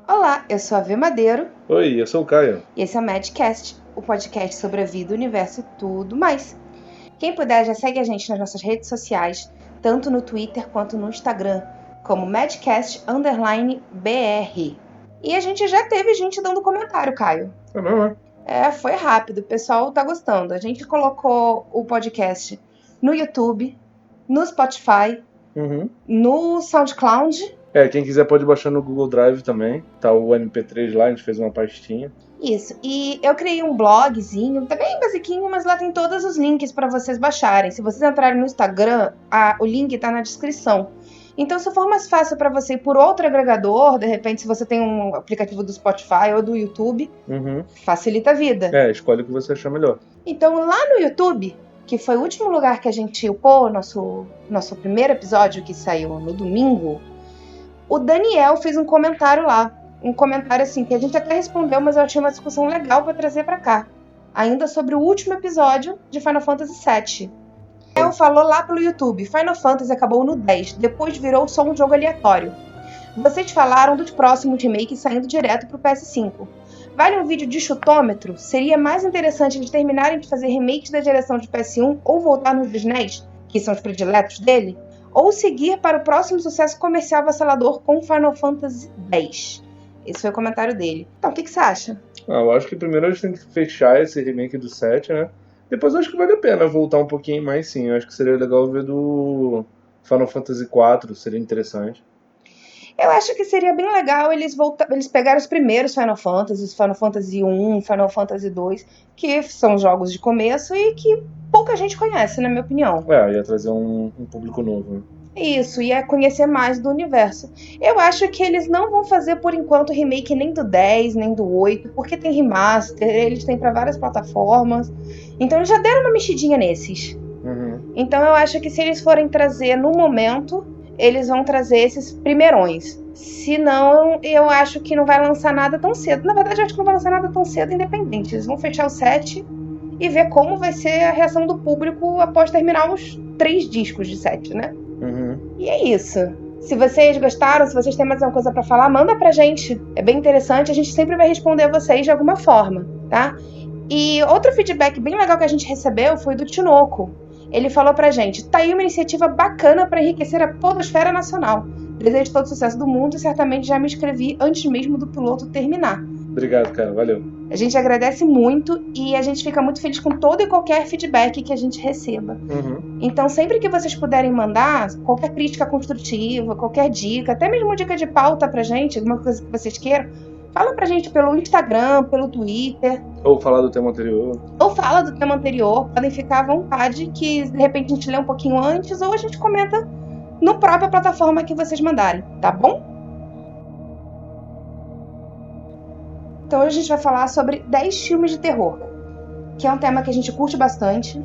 Olá, eu sou a V Madeiro. Oi, eu sou o Caio. E esse é o Madcast, o podcast sobre a vida, o universo e tudo mais. Quem puder já segue a gente nas nossas redes sociais, tanto no Twitter quanto no Instagram, como Madcast_BR. E a gente já teve gente dando comentário, Caio. É mesmo, foi rápido, o pessoal tá gostando. A gente colocou o podcast no YouTube, no Spotify, no SoundCloud. Quem quiser pode baixar no Google Drive também. Tá o MP3 lá, a gente fez uma pastinha. Isso, e eu criei um blogzinho, tá bem basiquinho, mas lá tem todos os links para vocês baixarem. Se vocês entrarem no Instagram, o link tá na descrição. Então, se for mais fácil para você ir por outro agregador, de repente, se você tem um aplicativo do Spotify ou do YouTube, facilita a vida. Escolhe o que você achar melhor. Então, lá no YouTube, que foi o último lugar que a gente upou nosso primeiro episódio, que saiu no domingo, o Daniel fez um comentário lá. Um comentário assim, que a gente até respondeu, mas eu achei uma discussão legal pra trazer pra cá. Ainda sobre o último episódio de Final Fantasy VII. Daniel falou lá pelo YouTube, Final Fantasy acabou no 10, depois virou só um jogo aleatório. Vocês falaram dos próximos remakes saindo direto pro PS5. Vale um vídeo de chutômetro? Seria mais interessante eles terminarem de fazer remakes da geração de PS1 ou voltar nos dos NES, que são os prediletos dele? Ou seguir para o próximo sucesso comercial avassalador com Final Fantasy X. Esse foi o comentário dele. Então, o que você acha? Eu acho que primeiro a gente tem que fechar esse remake do 7, né? Depois eu acho que vale a pena voltar um pouquinho mais, sim. Eu acho que seria legal ver do Final Fantasy 4, seria interessante. Eu acho que seria bem legal eles pegarem os primeiros Final Fantasy 1, Final Fantasy 2, que são jogos de começo e que pouca gente conhece, na minha opinião. Ia trazer um público novo, né? Isso, ia conhecer mais do universo. Eu acho que eles não vão fazer, por enquanto, remake nem do 10, nem do 8, porque tem remaster, eles têm para várias plataformas. Então eles já deram uma mexidinha nesses. Então eu acho que se eles forem trazer no momento, eles vão trazer esses primeirões. Se não, eu acho que não vai lançar nada tão cedo. Na verdade, eu acho que não vai lançar nada tão cedo independente. Eles vão fechar o 7 e ver como vai ser a reação do público após terminar os 3 discos de 7, né? E é isso. Se vocês gostaram, se vocês têm mais alguma coisa pra falar, manda pra gente. É bem interessante, a gente sempre vai responder a vocês de alguma forma, tá? E outro feedback bem legal que a gente recebeu foi do Tinoco. Ele falou pra gente, tá aí uma iniciativa bacana pra enriquecer a podosfera nacional. Desejo todo o sucesso do mundo e certamente já me inscrevi antes mesmo do piloto terminar. Obrigado, cara. Valeu. A gente agradece muito e a gente fica muito feliz com todo e qualquer feedback que a gente receba. Então, sempre que vocês puderem mandar qualquer crítica construtiva, qualquer dica, até mesmo dica de pauta pra gente, alguma coisa que vocês queiram, fala pra gente pelo Instagram, pelo Twitter. Ou falar do tema anterior. Podem ficar à vontade que, de repente, a gente lê um pouquinho antes ou a gente comenta na própria plataforma que vocês mandarem, tá bom? Então hoje a gente vai falar sobre 10 filmes de terror, que é um tema que a gente curte bastante.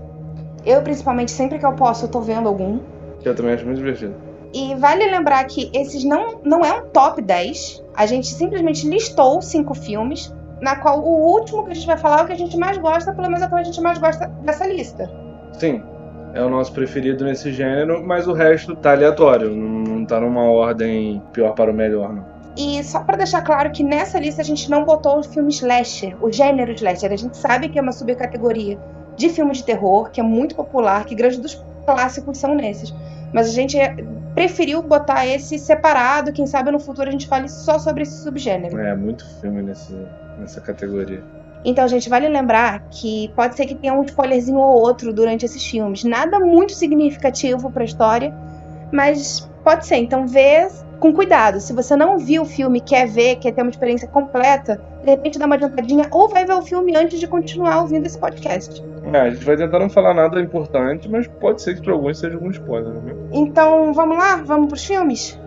Eu, principalmente, sempre que eu posso, eu tô vendo algum. Que eu também acho muito divertido. E vale lembrar que esses não é um top 10. A gente simplesmente listou 5 filmes, na qual o último que a gente vai falar é o que a gente mais gosta, pelo menos é o que a gente mais gosta dessa lista. Sim, é o nosso preferido nesse gênero, mas o resto tá aleatório, não tá numa ordem pior para o melhor, não. E só pra deixar claro que nessa lista a gente não botou o filme slasher, o gênero slasher. A gente sabe que é uma subcategoria de filme de terror, que é muito popular, que grandes dos clássicos são nesses. Mas a gente preferiu botar esse separado, quem sabe no futuro a gente fale só sobre esse subgênero. Muito filme nessa categoria. Então, gente, vale lembrar que pode ser que tenha um spoilerzinho ou outro durante esses filmes. Nada muito significativo pra história, mas Pode ser, então vê com cuidado. Se você não viu o filme, quer ver, quer ter uma experiência completa, de repente dá uma adiantadinha ou vai ver o filme antes de continuar ouvindo esse podcast. A gente vai tentar não falar nada importante, mas pode ser que para alguns seja algum spoiler, né? Então, vamos lá? Vamos pros filmes?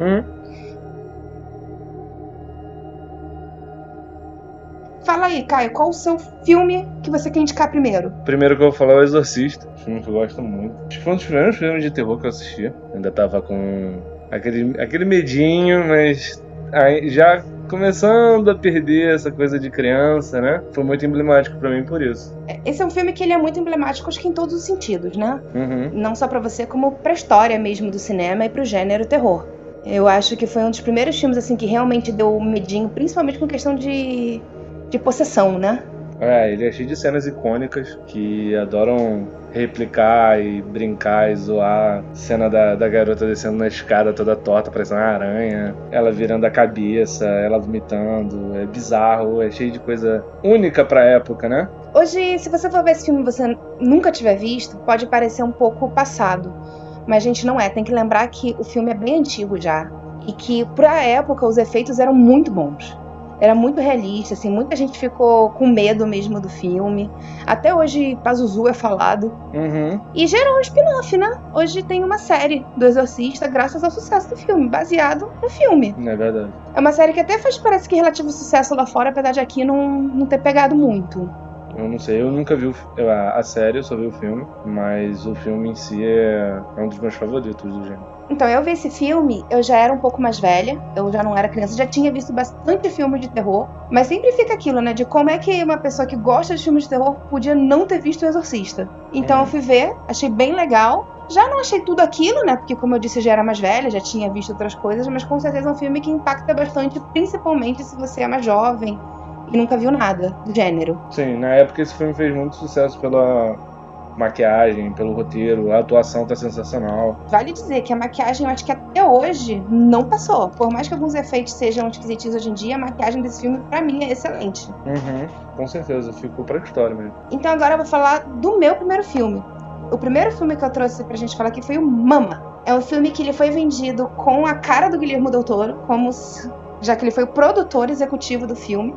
Fala aí, Caio, qual o seu filme que você quer indicar primeiro? Primeiro que eu vou falar é O Exorcista, um filme que eu gosto muito. Acho que foi um dos primeiros filmes de terror que eu assisti. Ainda tava com aquele medinho, mas aí já começando a perder essa coisa de criança, né? Foi muito emblemático pra mim por isso. Esse é um filme que ele é muito emblemático, acho que em todos os sentidos, né? Uhum. Não só pra você, como pra história mesmo do cinema e pro gênero terror. Eu acho que foi um dos primeiros filmes assim que realmente deu medinho, principalmente com questão de possessão, né? Ele é cheio de cenas icônicas que adoram replicar e brincar e zoar. Cena da garota descendo na escada toda torta, parecendo uma aranha. Ela virando a cabeça, ela vomitando. É bizarro, é cheio de coisa única pra época, né? Hoje, se você for ver esse filme e você nunca tiver visto, pode parecer um pouco passado. Mas, gente, não é. Tem que lembrar que o filme é bem antigo já. E que, pra época, os efeitos eram muito bons. Era muito realista, assim, muita gente ficou com medo mesmo do filme. Até hoje, Pazuzu é falado. Uhum. E gerou um spin-off, né? Hoje tem uma série do Exorcista, graças ao sucesso do filme, baseado no filme. É verdade. É uma série que até faz, parece que, relativo sucesso lá fora, apesar de aqui não ter pegado muito. Eu não sei, eu nunca vi a série, eu só vi o filme, mas o filme em si é um dos meus favoritos do gênero. Então, eu vi esse filme, eu já era um pouco mais velha, eu já não era criança, já tinha visto bastante filme de terror, mas sempre fica aquilo, né, de como é que uma pessoa que gosta de filmes de terror podia não ter visto O Exorcista. Então eu fui ver, achei bem legal, já não achei tudo aquilo, né, porque como eu disse, eu já era mais velha, já tinha visto outras coisas, mas com certeza é um filme que impacta bastante, principalmente se você é mais jovem e nunca viu nada do gênero. Sim, na época esse filme fez muito sucesso pela maquiagem, pelo roteiro, a atuação tá sensacional. Vale dizer que a maquiagem, eu acho que até hoje não passou. Por mais que alguns efeitos sejam esquisitinhos hoje em dia, a maquiagem desse filme, pra mim, é excelente. Uhum, com certeza, ficou pra história mesmo. Então agora eu vou falar do meu primeiro filme. O primeiro filme que eu trouxe pra gente falar aqui foi o Mama. É um filme que ele foi vendido com a cara do Guillermo del Toro, já que ele foi o produtor executivo do filme.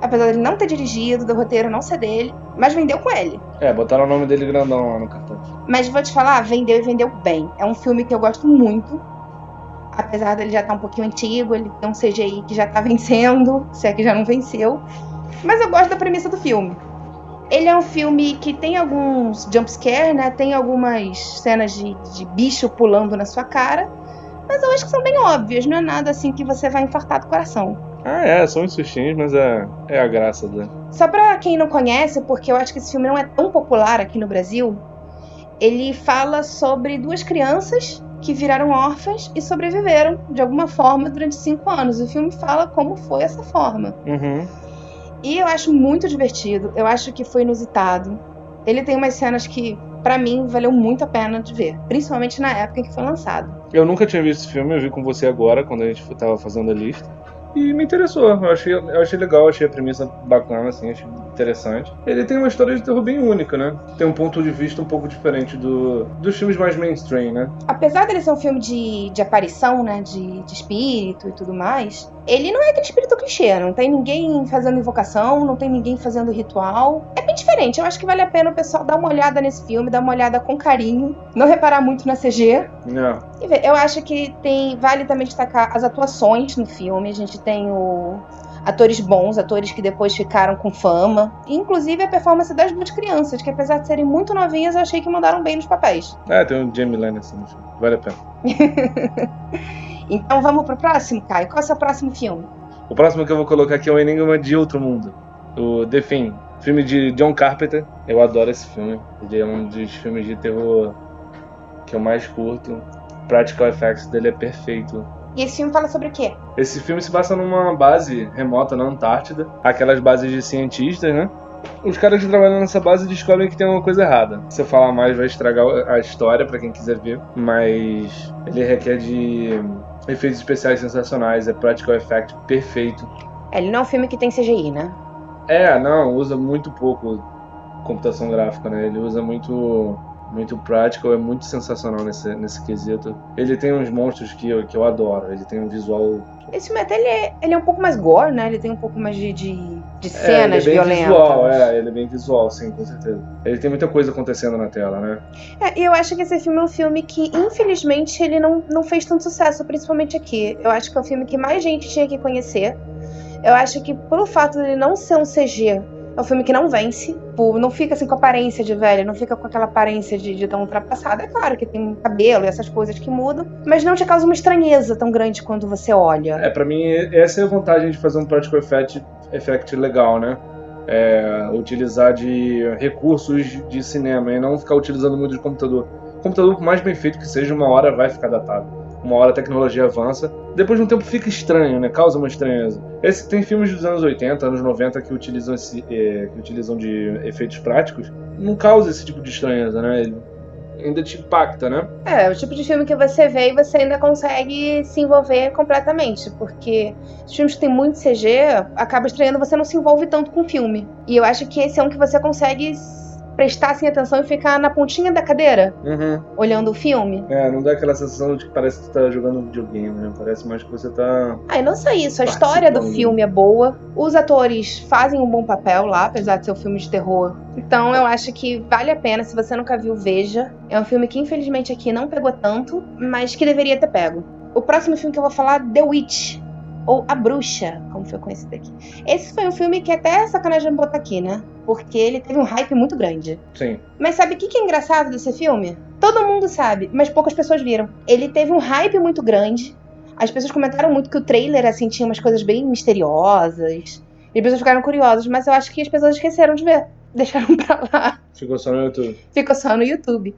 Apesar dele não ter dirigido, do roteiro não ser dele, mas vendeu com ele. Botaram o nome dele grandão lá no cartão. Mas vou te falar, vendeu e vendeu bem. É um filme que eu gosto muito. Apesar dele já estar um pouquinho antigo, ele tem um CGI que já tá vencendo, se é que já não venceu. Mas eu gosto da premissa do filme. Ele é um filme que tem alguns jumpscare, né? Tem algumas cenas de bicho pulando na sua cara. Mas eu acho que são bem óbvias, não é nada assim que você vai infartar do coração. São uns sustinhos, mas é a graça dele. Só pra quem não conhece, porque eu acho que esse filme não é tão popular aqui no Brasil, ele fala sobre duas crianças que viraram órfãs e sobreviveram de alguma forma durante 5 anos. O filme fala como foi essa forma. Uhum. E eu acho muito divertido, eu acho que foi inusitado. Ele tem umas cenas que, pra mim, valeu muito a pena de ver, principalmente na época em que foi lançado. Eu nunca tinha visto esse filme, eu vi com você agora, quando a gente tava fazendo a lista. E me interessou, eu achei legal, achei a premissa bacana, assim, achei interessante. Ele tem uma história de terror bem única, né? Tem um ponto de vista um pouco diferente dos filmes mais mainstream, né? Apesar dele ser um filme de aparição, né, de espírito e tudo mais, ele não é aquele espírito clichê, não tem ninguém fazendo invocação, não tem ninguém fazendo ritual. É bem diferente, eu acho que vale a pena o pessoal dar uma olhada nesse filme, dar uma olhada com carinho, não reparar muito na CG. Não. E ver, eu acho que vale também destacar as atuações no filme, a gente tem atores bons, atores que depois ficaram com fama, e inclusive a performance das duas crianças, que apesar de serem muito novinhas, eu achei que mandaram bem nos papéis. Tem o Jamie Lannister no filme, vale a pena. Então vamos pro próximo, Caio? Qual é o seu próximo filme? O próximo que eu vou colocar aqui é o Enigma de Outro Mundo, o The Thing, filme de John Carpenter. Eu adoro esse filme, ele é um dos filmes de terror que eu mais curto. O practical effects dele é perfeito. E esse filme fala sobre o quê? Esse filme se passa numa base remota na Antártida, aquelas bases de cientistas, né? Os caras que trabalham nessa base descobrem que tem uma coisa errada. Se eu falar mais vai estragar a história pra quem quiser ver, mas ele requer de efeitos especiais sensacionais, é practical effect perfeito. Ele não é um filme que tem CGI, né? Não, usa muito pouco computação gráfica, né? Ele usa muito muito practical, é muito sensacional nesse quesito. Ele tem uns monstros que eu adoro, ele tem um visual... Esse filme até ele é um pouco mais gore, né? Ele tem um pouco mais de cenas ele é bem violentas. Visual, ele é bem visual, sim, com certeza. Ele tem muita coisa acontecendo na tela, né? E eu acho que esse filme é um filme que, infelizmente, ele não fez tanto sucesso, principalmente aqui. Eu acho que é um filme que mais gente tinha que conhecer. Eu acho que, pelo fato de ele não ser um CG, é um filme que não vence. Não fica assim com aparência de velho, não fica com aquela aparência de tão ultrapassada. É claro que tem cabelo e essas coisas que mudam, mas não te causa uma estranheza tão grande quando você olha. Pra mim, essa é a vantagem de fazer um practical effect legal, né? Utilizar de recursos de cinema e não ficar utilizando muito de computador. O computador, por mais bem feito que seja, uma hora vai ficar datado. Uma hora a tecnologia avança. Depois de um tempo fica estranho, né? Causa uma estranheza. Tem filmes dos anos 80, anos 90 que utilizam de efeitos práticos. Não causa esse tipo de estranheza, né? Ele ainda te impacta, né? É o tipo de filme que você vê e você ainda consegue se envolver completamente. Porque os filmes que tem muito CG, acaba estranhando, você não se envolve tanto com o filme. E eu acho que esse é um que você consegue prestar assim, atenção e ficar na pontinha da cadeira, olhando o filme. Não dá aquela sensação de que parece que você tá jogando um videogame, né? Parece mais que você tá... E não só isso, a história do filme é boa, os atores fazem um bom papel lá, apesar de ser um filme de terror. Então eu acho que vale a pena, se você nunca viu, veja. É um filme que infelizmente aqui não pegou tanto, mas que deveria ter pego. O próximo filme que eu vou falar, The Witch, ou A Bruxa, como foi conhecido aqui. Esse foi um filme que até é sacanagem botar aqui, né? Porque ele teve um hype muito grande. Sim. Mas sabe o que é engraçado desse filme? Todo mundo sabe, mas poucas pessoas viram. Ele teve um hype muito grande. As pessoas comentaram muito que o trailer, assim, tinha umas coisas bem misteriosas. E as pessoas ficaram curiosas, mas eu acho que as pessoas esqueceram de ver. Deixaram pra lá. Ficou só no YouTube. Ficou só no YouTube.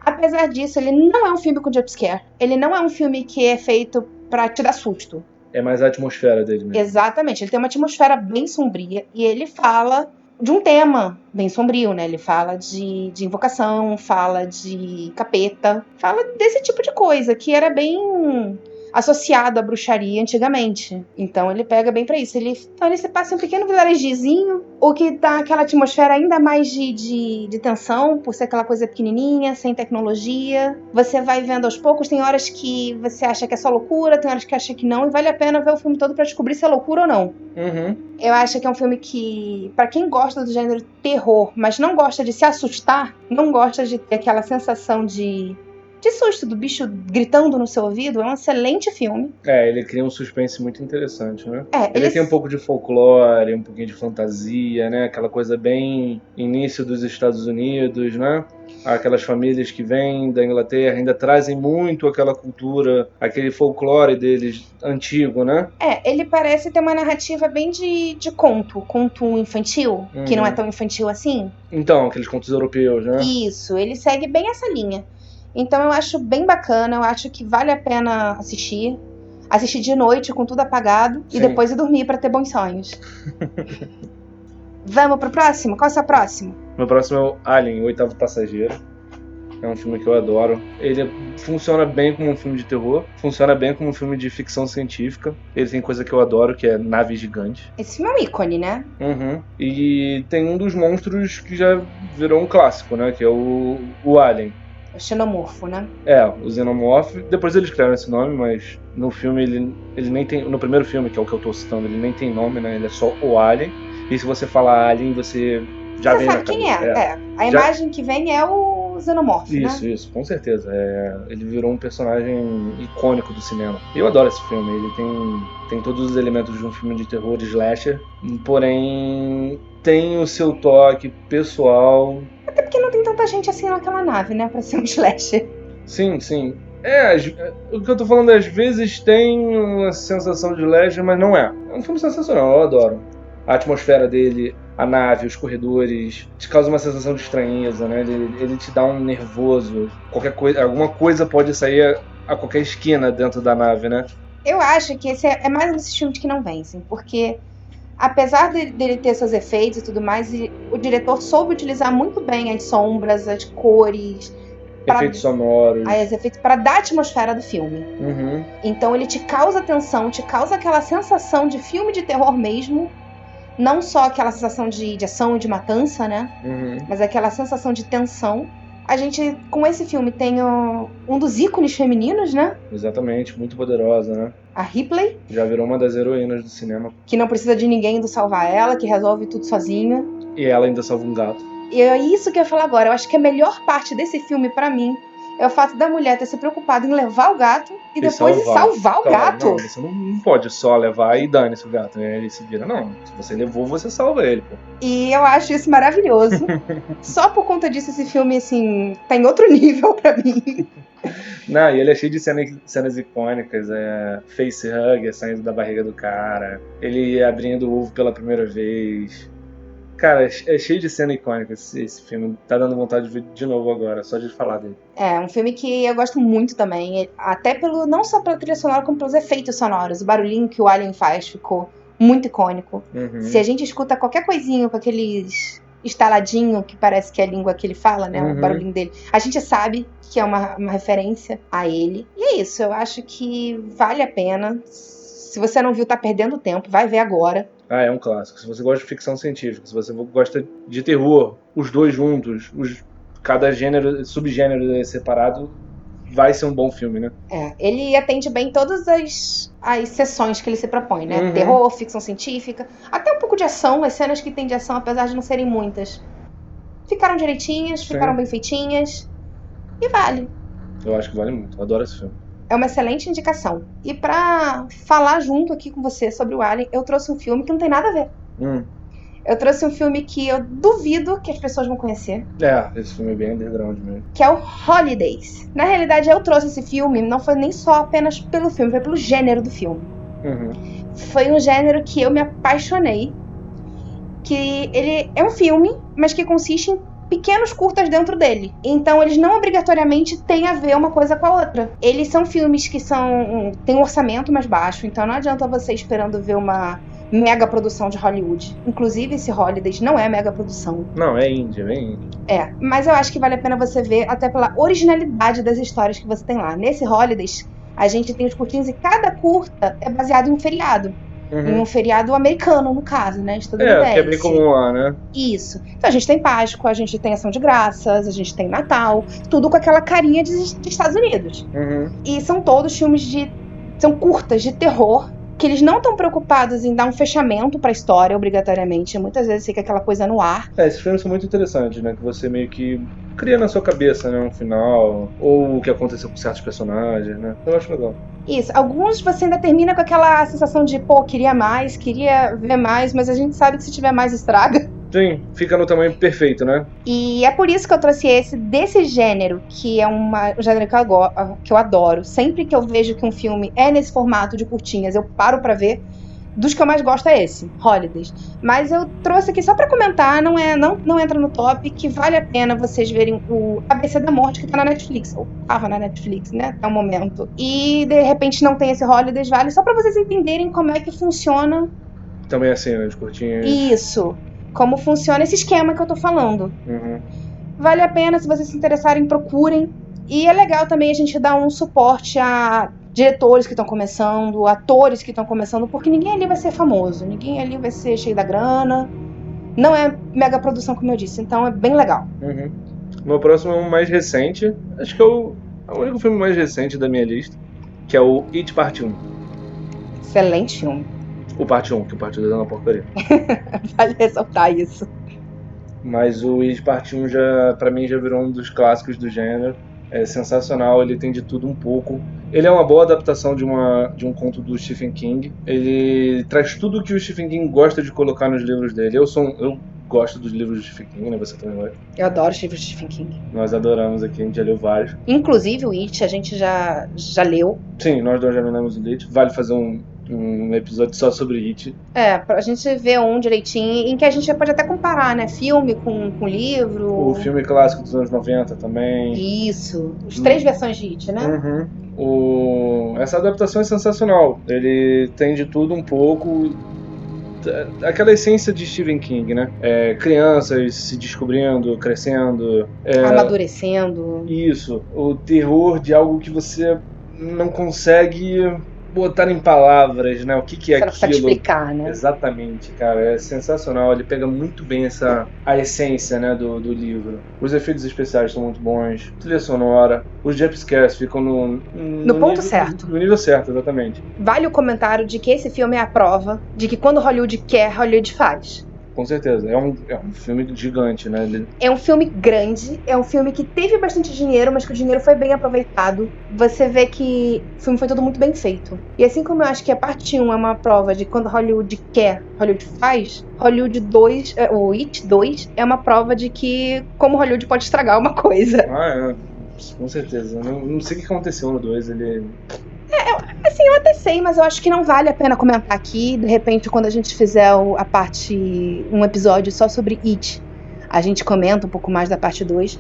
Apesar disso, ele não é um filme com jumpscare. Ele não é um filme que é feito pra te dar susto. É mais a atmosfera dele mesmo. Exatamente. Ele tem uma atmosfera bem sombria. E ele fala de um tema bem sombrio, né? Ele fala de invocação, fala de capeta, fala desse tipo de coisa, que era bem associado à bruxaria antigamente. Então ele pega bem pra isso. Então ele se passa em um pequeno vilarejozinho, o que dá aquela atmosfera ainda mais de tensão, por ser aquela coisa pequenininha, sem tecnologia. Você vai vendo aos poucos, tem horas que você acha que é só loucura, tem horas que acha que não, e vale a pena ver o filme todo pra descobrir se é loucura ou não. Eu acho que é um filme que, pra quem gosta do gênero terror, mas não gosta de se assustar, não gosta de ter aquela sensação de susto do bicho gritando no seu ouvido, é um excelente filme. Ele cria um suspense muito interessante, né? Ele ele tem um pouco de folclore, um pouquinho de fantasia, né? Aquela coisa bem início dos Estados Unidos, né? Aquelas famílias que vêm da Inglaterra ainda trazem muito aquela cultura, aquele folclore deles antigo, né? Ele parece ter uma narrativa bem de conto infantil, que não é tão infantil assim. Então, aqueles contos europeus, né? Isso, ele segue bem essa linha. Então eu acho bem bacana, eu acho que vale a pena assistir de noite com tudo apagado. Sim. E depois ir dormir pra ter bons sonhos. Vamos pro próximo? Qual é o seu próximo? Meu próximo é o Alien, o Oitavo Passageiro. É um filme que eu adoro. Ele funciona bem como um filme de terror, funciona bem como um filme de ficção científica. Ele tem coisa que eu adoro, que é nave gigante. Esse filme é um ícone, né? E tem um dos monstros que já virou um clássico, né? Que é o Alien. O xenomorfo, né? O xenomorfo. Depois eles criaram esse nome, mas no filme ele nem tem... No primeiro filme, que é o que eu tô citando, ele nem tem nome, né? Ele é só o Alien. E se você falar Alien, você já vem na cabeça. Quem é. A imagem que vem é o xenomorfo, né? Isso, com certeza. Ele virou um personagem icônico do cinema. Eu adoro esse filme. Ele tem todos os elementos de um filme de terror, de slasher. Porém, tem o seu toque pessoal. Até porque não tem tanta gente assim naquela nave, né? Pra ser um slasher. Sim. O que eu tô falando, às vezes tem uma sensação de slasher, mas não é. É um filme sensacional, eu adoro. A atmosfera dele, a nave, os corredores, te causa uma sensação de estranheza, né? Ele te dá um nervoso. Alguma coisa pode sair a qualquer esquina dentro da nave, né? Eu acho que esse é mais um desses filmes que não vencem, porque apesar dele ter seus efeitos e tudo mais, o diretor soube utilizar muito bem as sombras, as cores, efeitos sonoros, os efeitos para dar a atmosfera do filme. Então ele te causa tensão, te causa aquela sensação de filme de terror mesmo, não só aquela sensação de ação e de matança, né? Mas aquela sensação de tensão. A gente, com esse filme, tem um dos ícones femininos, né? Exatamente, muito poderosa, né? A Ripley. Já virou uma das heroínas do cinema. Que não precisa de ninguém indo salvar ela, que resolve tudo sozinha. E ela ainda salva um gato. E é isso que eu ia falar agora. Eu acho que a melhor parte desse filme, pra mim, é o fato da mulher ter se preocupado em levar o gato e depois salvar o gato. Não, você não pode só levar e dane-se o gato, né? Ele se vira, não. Se você levou, você salva ele, pô. E eu acho isso maravilhoso. Só por conta disso, esse filme, assim, tá em outro nível pra mim. Não, e ele é cheio de cenas icônicas, face hug, saindo da barriga do cara, ele abrindo o ovo pela primeira vez. Cara, é cheio de cena icônica esse filme. Tá dando vontade de ver de novo agora, só de falar dele. É, um filme que eu gosto muito também. Até não só pela trilha sonora, como pelos efeitos sonoros. O barulhinho que o Alien faz ficou muito icônico. Uhum. Se a gente escuta qualquer coisinha com aqueles estaladinho, que parece que é a língua que ele fala, né? O barulhinho dele. A gente sabe que é uma referência a ele. E é isso, eu acho que vale a pena. Se você não viu, tá perdendo tempo. Vai ver agora. Ah, é um clássico. Se você gosta de ficção científica, se você gosta de terror, os dois juntos, cada subgênero separado, vai ser um bom filme, né? É, ele atende bem todas as sessões que ele se propõe, né? Terror, ficção científica, até um pouco de ação. As cenas que tem de ação, apesar de não serem muitas, ficaram direitinhas, ficaram bem feitinhas. E vale. Eu acho que vale muito. Eu adoro esse filme. É uma excelente indicação. E pra falar junto aqui com você sobre o Alien, eu trouxe um filme que não tem nada a ver. Eu trouxe um filme que eu duvido que as pessoas vão conhecer. É, esse filme é bem underground mesmo. Que é o Holidays. Na realidade, eu trouxe esse filme, não foi nem só apenas pelo filme, foi pelo gênero do filme. Foi um gênero que eu me apaixonei. Que ele é um filme, mas que consiste em pequenos curtas dentro dele. Então eles não obrigatoriamente têm a ver uma coisa com a outra. Eles são filmes que têm um orçamento mais baixo, então não adianta você esperando ver uma mega produção de Hollywood. Inclusive esse Holidays não é mega produção. Não, é indie, bem indie. É, mas eu acho que vale a pena você ver até pela originalidade das histórias que você tem lá. Nesse Holidays, a gente tem os curtinhos e cada curta é baseado em um feriado. Em um feriado americano, no caso, né? Estadunidense. Que é bem comum lá, né? Isso. Então a gente tem Páscoa, a gente tem Ação de Graças, a gente tem Natal, tudo com aquela carinha de Estados Unidos. E são todos filmes são curtas de terror, que eles não estão preocupados em dar um fechamento pra história, obrigatoriamente. Muitas vezes fica aquela coisa no ar. Esses filmes são muito interessantes, né? Que você meio que cria na sua cabeça, né? Um final, ou o que aconteceu com certos personagens, né? Eu acho legal. Isso. Alguns você ainda termina com aquela sensação de, queria mais, queria ver mais, mas a gente sabe que se tiver mais estraga. Sim, fica no tamanho perfeito, né? E é por isso que eu trouxe desse gênero, que é um gênero que eu adoro. Sempre que eu vejo que um filme é nesse formato de curtinhas, eu paro pra ver. Dos que eu mais gosto é esse, Holidays. Mas eu trouxe aqui só pra comentar, não entra no top, que vale a pena vocês verem o ABC da Morte, que tá na Netflix. Ou tava na Netflix, né, até o momento. E, de repente, não tem esse Holidays, vale só pra vocês entenderem como é que funciona. Também assim, né, de curtinhas. Isso. Como funciona esse esquema que eu tô falando. Vale a pena, se vocês se interessarem, procurem. E é legal também a gente dar um suporte a diretores que estão começando, atores que estão começando, porque ninguém ali vai ser famoso, ninguém ali vai ser cheio da grana. Não é mega produção, como eu disse, então é bem legal. Meu próximo é um mais recente, acho que é o único filme mais recente da minha lista, que é o It Parte 1. Excelente filme. O Parte 1, que o Parte 2 é uma porcaria. Vale ressaltar isso. Mas o It Parte 1 pra mim já virou um dos clássicos do gênero. É sensacional, ele tem de tudo um pouco. Ele é uma boa adaptação de um conto do Stephen King. Ele traz tudo o que o Stephen King gosta de colocar nos livros dele. Eu gosto dos livros do Stephen King, né? Você também gosta? Eu adoro os livros de Stephen King. Nós adoramos aqui, a gente já leu vários. Inclusive o It, a gente já leu. Sim, nós dois já lemos o It. Vale fazer um episódio só sobre It. Pra gente ver um direitinho, em que a gente pode até comparar, né? Filme com livro. O filme clássico dos anos 90 também. Isso. As 3 versões de It, né? Essa adaptação é sensacional. Ele tem de tudo um pouco. Aquela essência de Stephen King, né? Crianças se descobrindo, crescendo. Amadurecendo. Isso. O terror de algo que você não consegue botar em palavras, né? O que é Será aquilo. pra explicar, né? Exatamente, cara. É sensacional. Ele pega muito bem a essência, né, do livro. Os efeitos especiais são muito bons. Trilha sonora. Os jumpscares ficam no ponto nível, certo. No nível certo, exatamente. Vale o comentário de que esse filme é a prova de que quando Hollywood quer, Hollywood faz. Com certeza. É um filme gigante, né? É um filme grande, é um filme que teve bastante dinheiro, mas que o dinheiro foi bem aproveitado. Você vê que o filme foi todo muito bem feito. E assim como eu acho que a parte 1 é uma prova de quando Hollywood quer, Hollywood faz, Hollywood 2, o It 2 é uma prova de que como Hollywood pode estragar uma coisa. Com certeza. Não sei o que aconteceu no 2, Assim, eu até sei, mas eu acho que não vale a pena comentar aqui. De repente, quando a gente fizer um episódio só sobre It, a gente comenta um pouco mais da parte 2.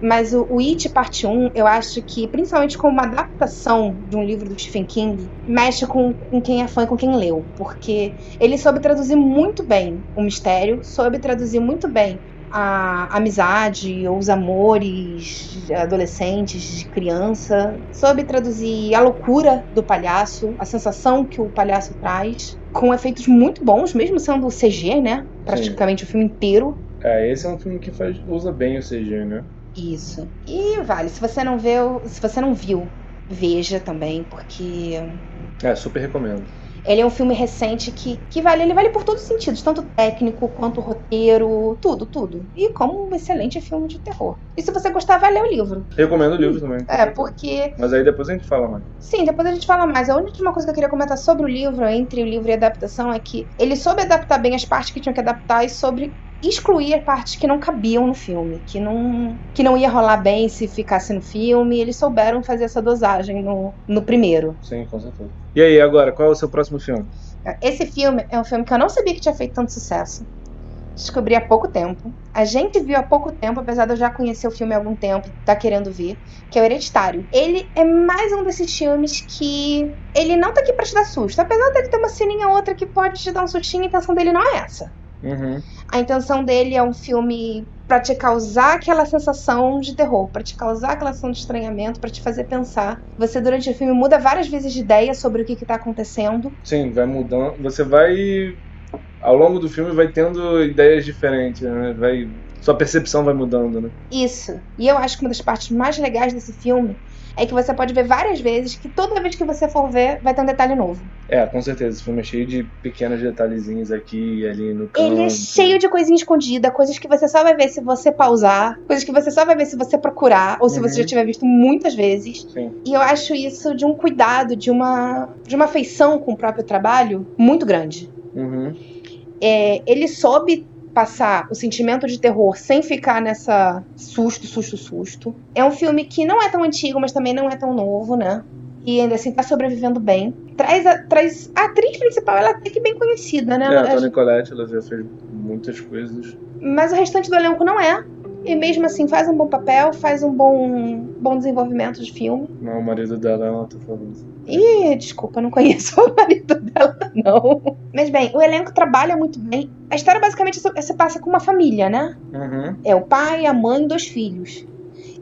Mas o It, parte 1, eu acho que, principalmente como uma adaptação de um livro do Stephen King, mexe com quem é fã e com quem leu. Porque ele soube traduzir muito bem o mistério, soube traduzir muito bem a amizade ou os amores de adolescentes, de criança, soube traduzir a loucura do palhaço, a sensação que o palhaço traz, com efeitos muito bons, mesmo sendo CG, né? Praticamente o filme inteiro. Esse é um filme que usa bem o CG, né? Isso. E vale, se você não viu, veja também, porque... Super recomendo. Ele é um filme recente que vale, ele vale por todos os sentidos, tanto técnico quanto roteiro, tudo. E como um excelente filme de terror. E se você gostar, vai ler o livro. Recomendo o livro também. Porque... Mas aí depois a gente fala mais. Sim, depois a gente fala mais. A última coisa que eu queria comentar sobre o livro, entre o livro e a adaptação, é que ele soube adaptar bem as partes que tinham que adaptar e sobre excluir as partes que não cabiam no filme, que não ia rolar bem se ficasse no filme. Eles souberam fazer essa dosagem no primeiro. Sim, com certeza. E aí, agora, qual é o seu próximo filme? Esse filme é um filme que eu não sabia que tinha feito tanto sucesso. Descobri há pouco tempo. A gente viu há pouco tempo, apesar de eu já conhecer o filme há algum tempo, tá querendo ver, que é o Hereditário. Ele é mais um desses filmes que ele não tá aqui pra te dar susto. Apesar dele ter uma ceninha ou outra que pode te dar um sustinho, a intenção dele não é essa. Uhum. A intenção dele é um filme pra te causar aquela sensação de terror, pra te causar aquela sensação de estranhamento, pra te fazer pensar. Você, durante o filme, muda várias vezes de ideia sobre o que tá acontecendo. Sim, vai mudando. Você vai... Ao longo do filme vai tendo ideias diferentes, né? Sua percepção vai mudando, né? Isso. E eu acho que uma das partes mais legais desse filme é que você pode ver várias vezes, que toda vez que você for ver, vai ter um detalhe novo. Com certeza. Esse filme é cheio de pequenos detalhezinhos aqui e ali no canto. Ele é cheio de coisinha escondida, coisas que você só vai ver se você pausar, coisas que você só vai ver se você procurar, ou se você já tiver visto muitas vezes. Sim. E eu acho isso de um cuidado, de uma afeição com o próprio trabalho muito grande. Uhum. Ele soube passar o sentimento de terror sem ficar nessa susto. É um filme que não é tão antigo, mas também não é tão novo, né? E ainda assim tá sobrevivendo bem. Traz a atriz principal, ela é até que bem conhecida, né? A Toni Collette, ela já fez muitas coisas. Mas o restante do elenco não é. E mesmo assim faz um bom papel, faz um bom desenvolvimento de filme. Não, o marido dela é uma outra famosa. Ih, desculpa, eu não conheço o marido dela, não. Mas bem, o elenco trabalha muito bem. A história basicamente se passa com uma família, né? Uhum. É o pai, a mãe e 2 filhos.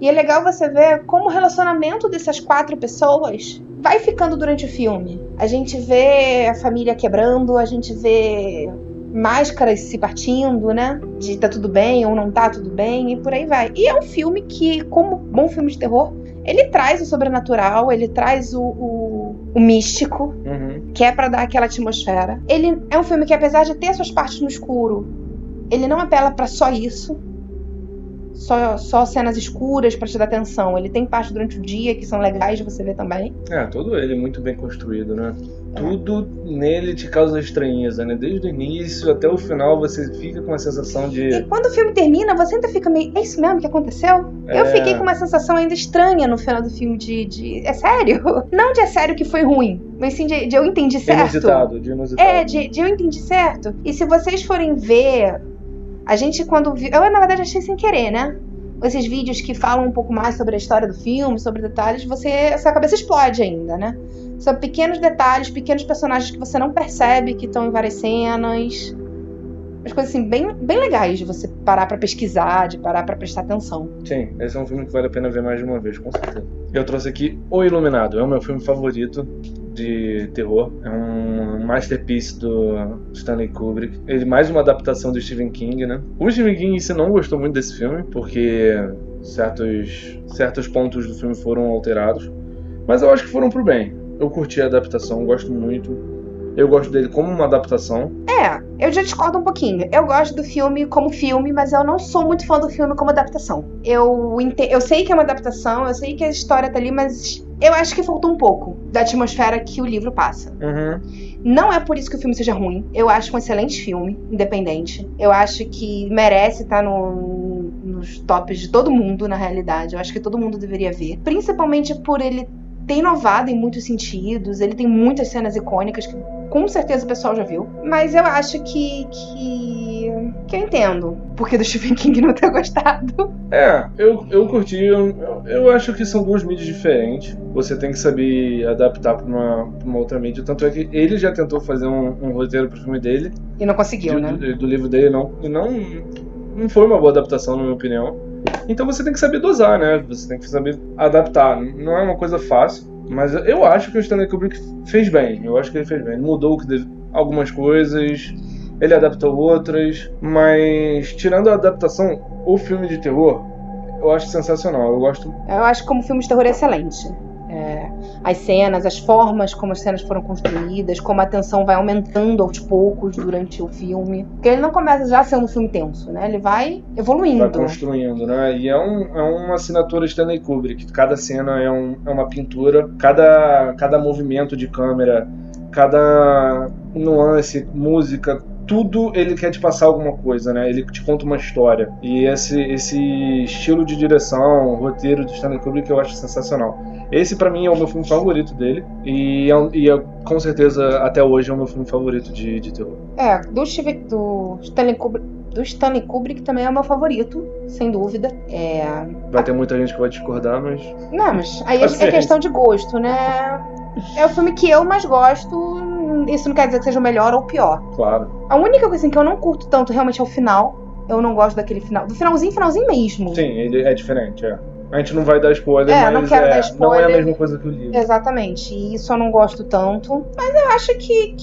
E é legal você ver como o relacionamento dessas 4 pessoas vai ficando durante o filme. A gente vê a família quebrando, a gente vê máscaras se partindo, né? De tá tudo bem ou não tá tudo bem, e por aí vai. E é um filme que, como bom filme de terror, ele traz o sobrenatural, ele traz o místico, que é pra dar aquela atmosfera. Ele é um filme que, apesar de ter suas partes no escuro, ele não apela pra só isso. Só cenas escuras pra te dar atenção. Ele tem partes durante o dia que são legais de você ver também. Todo ele muito bem construído, né? Tudo nele te causa estranheza, né? Desde o início até o final você fica com uma sensação de... E quando o filme termina, você ainda fica meio... É isso mesmo que aconteceu? Eu fiquei com uma sensação ainda estranha no final do filme de... É sério? Não de é sério que foi ruim, mas sim de eu entendi certo. De inusitado. De eu entendi certo. E se vocês forem ver... A gente quando viu... Eu, na verdade, achei sem querer, né? Esses vídeos que falam um pouco mais sobre a história do filme, sobre detalhes, sua cabeça explode ainda, né? São pequenos detalhes, pequenos personagens que você não percebe que estão em várias cenas. umas coisas assim bem, bem legais de você parar pra pesquisar, de parar pra prestar atenção. Sim, esse é um filme que vale a pena ver mais de uma vez, com certeza. Eu trouxe aqui O Iluminado, é o meu filme favorito de terror. É um masterpiece do Stanley Kubrick. Ele mais uma adaptação do Stephen King, né? O Stephen King em si não gostou muito desse filme, porque certos pontos do filme foram alterados. Mas eu acho que foram pro bem. Eu curti a adaptação, gosto muito. Eu gosto dele como uma adaptação. Eu já discordo um pouquinho. Eu gosto do filme como filme, mas eu não sou muito fã do filme como adaptação. Eu sei que é uma adaptação, eu sei que a história tá ali, mas eu acho que faltou um pouco da atmosfera que o livro passa. Uhum. Não é por isso que o filme seja ruim. Eu acho um excelente filme, independente. Eu acho que merece estar nos tops de todo mundo, na realidade. Eu acho que todo mundo deveria ver. Principalmente por ele ter inovado em muitos sentidos. Ele tem muitas cenas icônicas que com certeza o pessoal já viu. Mas eu acho que eu entendo porque do Stephen King não ter gostado. Eu curti. Eu acho que são duas mídias diferentes. Você tem que saber adaptar pra uma outra mídia. Tanto é que ele já tentou fazer um roteiro pro filme dele. E não conseguiu, né? Do livro dele, não. E não foi uma boa adaptação, na minha opinião. Então você tem que saber dosar, né? Você tem que saber adaptar. Não é uma coisa fácil. Mas eu acho que o Stanley Kubrick fez bem. Eu acho que ele fez bem. Ele mudou algumas coisas, ele adaptou outras. Mas, tirando a adaptação, o filme de terror, eu acho sensacional. Eu acho que como filme de terror é excelente. As cenas, as formas como as cenas foram construídas, como a tensão vai aumentando aos poucos durante o filme. Porque ele não começa já sendo um filme tenso, né? Ele vai evoluindo. Vai construindo, né? E é uma assinatura Stanley Kubrick. Cada cena é uma pintura. Cada movimento de câmera, cada nuance, música, tudo ele quer te passar alguma coisa, né? Ele te conta uma história. E esse estilo de direção, roteiro do Stanley Kubrick eu acho sensacional. Esse pra mim é o meu filme favorito dele. E com certeza até hoje é o meu filme favorito de terror. Do Stanley Kubrick também é o meu favorito, sem dúvida. Vai ter muita gente que vai discordar, mas... Não, mas aí é questão de gosto, né? É o filme que eu mais gosto. Isso não quer dizer que seja o melhor ou o pior. Claro. A única coisa que eu não curto tanto realmente é o final. Eu não gosto daquele final. Do finalzinho mesmo. Sim, ele é diferente, A gente não vai dar spoiler, mas não quero dar spoiler. Não é a mesma coisa que o livro. Exatamente. E isso eu não gosto tanto. Mas eu acho que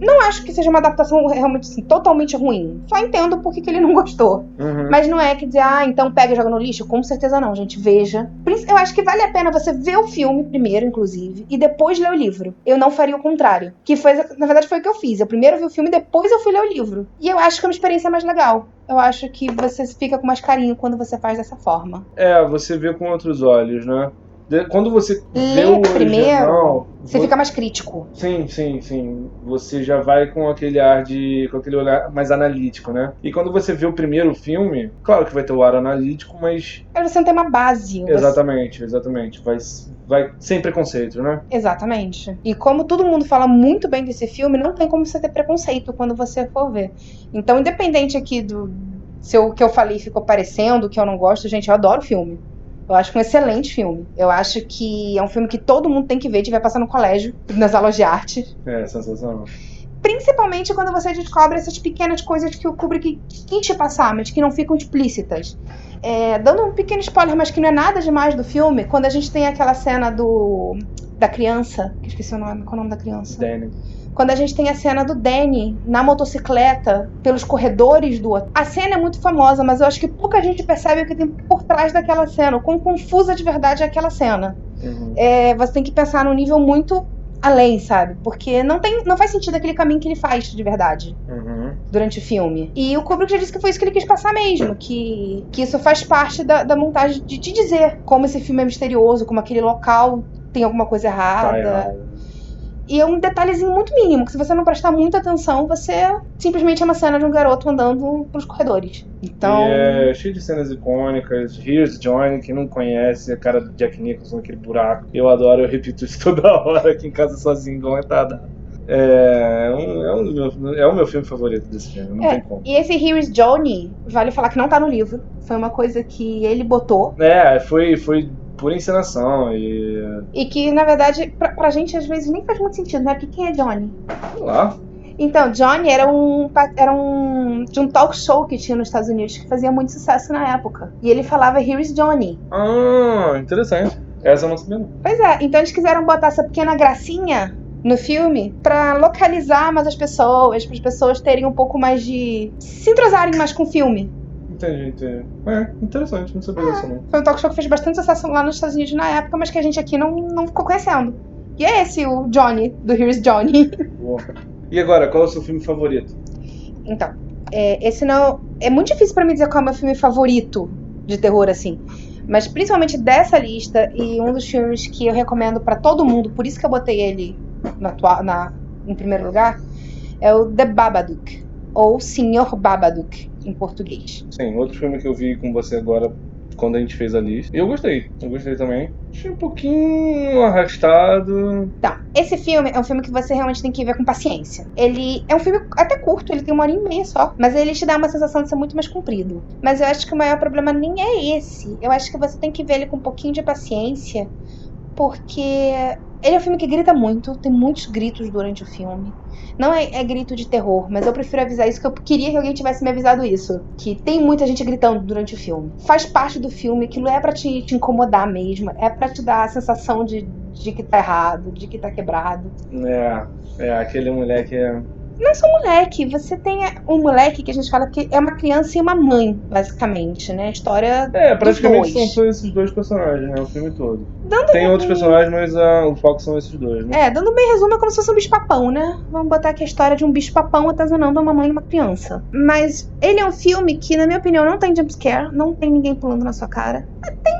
não acho que seja uma adaptação realmente assim, totalmente ruim. Só entendo por que ele não gostou. Uhum. Mas não é que dizer, então pega e joga no lixo. Com certeza não, gente. Veja. Eu acho que vale a pena você ver o filme primeiro, inclusive, e depois ler o livro. Eu não faria o contrário. Na verdade, foi o que eu fiz. Eu primeiro vi o filme, depois eu fui ler o livro. E eu acho que é uma experiência mais legal. Eu acho que você fica com mais carinho quando você faz dessa forma. Você vê com outros olhos, né? Quando você vê o original, primeiro, você fica mais crítico. Sim. Você já vai com aquele olhar mais analítico, né? E quando você vê o primeiro filme, claro que vai ter o ar analítico, mas... Você não tem uma base. Exatamente. Vai sem preconceito, né? Exatamente. E como todo mundo fala muito bem desse filme, não tem como você ter preconceito quando você for ver. Então, independente aqui se o que eu falei ficou parecendo, que eu não gosto, gente, eu adoro o filme. Eu acho que é um excelente filme. Eu acho que é um filme que todo mundo tem que ver, tiver passando no colégio, nas aulas de arte. Sensacional. Principalmente quando você descobre essas pequenas coisas que o Kubrick quis te passar, mas que não ficam explícitas. Dando um pequeno spoiler, mas que não é nada demais do filme, quando a gente tem aquela cena da criança, que esqueci o nome, qual é o nome da criança? Danny. Quando a gente tem a cena do Danny na motocicleta, pelos corredores do hotel. A cena é muito famosa, mas eu acho que pouca gente percebe o que tem por trás daquela cena, o quão confusa de verdade é aquela cena. Uhum. Você tem que pensar num nível muito além, sabe? Porque não faz sentido aquele caminho que ele faz de verdade durante o filme. E o Kubrick já disse que foi isso que ele quis passar mesmo, que isso faz parte da montagem de te dizer como esse filme é misterioso, como aquele local tem alguma coisa errada. E é um detalhezinho muito mínimo, que se você não prestar muita atenção, você simplesmente é uma cena de um garoto andando pelos corredores. Então... E é cheio de cenas icônicas. Here's Johnny, quem não conhece, a cara do Jack Nicholson, aquele buraco. Eu adoro, eu repito isso toda hora aqui em casa sozinho, igual retardado. É o meu filme favorito desse filme, não tem como. E esse Here's Johnny, vale falar que não tá no livro. Foi uma coisa que ele botou. Foi pura encenação e que, na verdade, pra gente às vezes nem faz muito sentido, né? Porque quem é Johnny? Sei lá. Então, Johnny era de um talk show que tinha nos Estados Unidos que fazia muito sucesso na época. E ele falava Here's Johnny. Ah, interessante. Essa eu não sabia. Pois é, então eles quiseram botar essa pequena gracinha no filme pra localizar mais as pessoas, para as pessoas terem um pouco mais de... se entrosarem mais com o filme. Entendi. Interessante, não sabia disso não. Foi um talk show que fez bastante sucesso lá nos Estados Unidos na época, mas que a gente aqui não ficou conhecendo. E é esse o Johnny, do Here's Johnny. Boa. E agora, qual é o seu filme favorito? Então, esse não... É muito difícil pra mim dizer qual é o meu filme favorito de terror, assim. Mas principalmente dessa lista, e um dos filmes que eu recomendo pra todo mundo, por isso que eu botei ele em primeiro lugar, é o The Babadook, ou Senhor Babadook, em português. Sim, outro filme que eu vi com você agora, quando a gente fez a lista. E eu gostei também. Achei um pouquinho arrastado. Então, esse filme é um filme que você realmente tem que ver com paciência. Ele é um filme até curto, ele tem 1h30 só. Mas ele te dá uma sensação de ser muito mais comprido. Mas eu acho que o maior problema nem é esse. Eu acho que você tem que ver ele com um pouquinho de paciência. Porque ele é um filme que grita muito. Tem muitos gritos durante o filme. Não é grito de terror, mas eu prefiro avisar isso, que eu queria que alguém tivesse me avisado isso. Que tem muita gente gritando durante o filme. Faz parte do filme, aquilo é pra te incomodar mesmo. É pra te dar a sensação de que tá errado, de que tá quebrado. Aquele moleque é... Não é só moleque, você tem um moleque que a gente fala que é uma criança e uma mãe, basicamente, né? A história praticamente dos dois. são esses dois personagens, né? O filme todo. Dando tem outros personagens, mas o foco são esses dois, né? Dando bem resumo, é como se fosse um bicho-papão, né? Vamos botar aqui a história de um bicho-papão atazanando uma mãe e uma criança. Mas ele é um filme que, na minha opinião, não tem jumpscare, não tem ninguém pulando na sua cara.